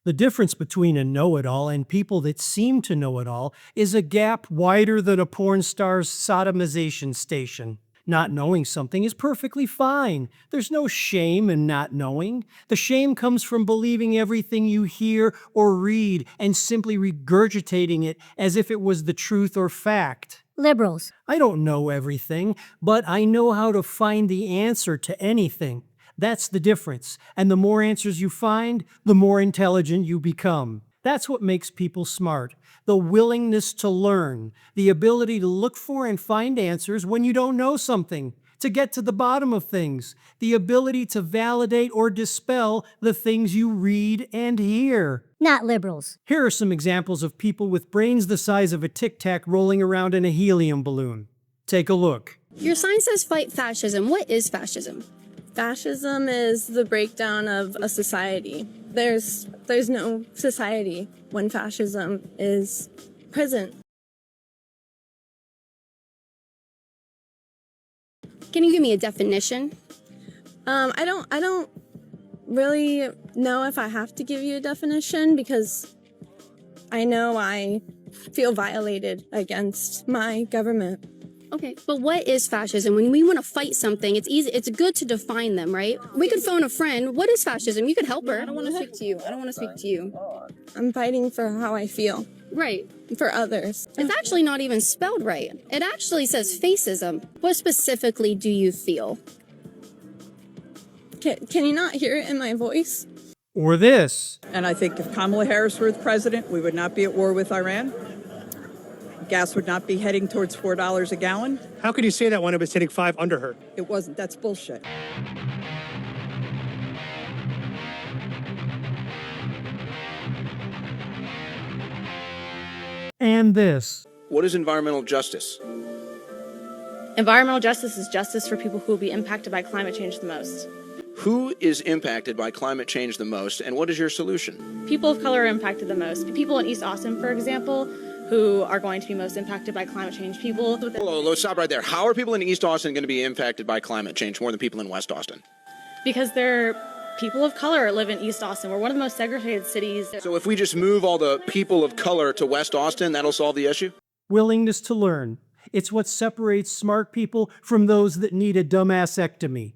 The difference between a know-it-all and people that seem to know it all is a gap wider than a porn star's sodomization station. Not knowing something is perfectly fine. There's no shame in not knowing. The shame comes from believing everything you hear or read and simply regurgitating it as if it was the truth or fact. Liberals. I don't know everything, but I know how to find the answer to anything. That's the difference. And the more answers you find, the more intelligent you become. That's what makes people smart. The willingness to learn, the ability to look for and find answers when you don't know something, to get to the bottom of things, the ability to validate or dispel the things you read and hear. Not liberals. Here are some examples of people with brains the size of a tic-tac rolling around in a helium balloon. Take a look. Your sign says fight fascism. What is fascism? Fascism is the breakdown of a society. There's no society when fascism is present. Can you give me a definition? I don't really know if I have to give you a definition because I know I feel violated against my government. Okay, but what is fascism? When we want to fight something, it's easy. It's good to define them, right? We could phone a friend. What is fascism? You could help her. I don't want to speak to you. I don't want to speak to you. I'm fighting for how I feel, Right. for others. It's actually not even spelled right. It actually says fascism. What specifically do you feel? Can you not hear it in my voice? Or this. And I think if Kamala Harris were the president, we would not be at war with Iran. Gas would not be heading towards $4 a gallon. How could you say that when it was hitting 5 under her? It wasn't. That's bullshit. And this. What is environmental justice? Environmental justice is justice for people who will be impacted by climate change the most. Who is impacted by climate change the most, and what is your solution? People of color are impacted the most. People in East Austin, for example, who are going to be most impacted by climate change. People with Let's stop right there. How are people in East Austin going to be impacted by climate change more than people in West Austin? because they're people of color live in East Austin. We're one of the most segregated cities. So if we just move all the people of color to West Austin, that'll solve the issue? Willingness to learn. It's what separates smart people from those that need a dumbassectomy.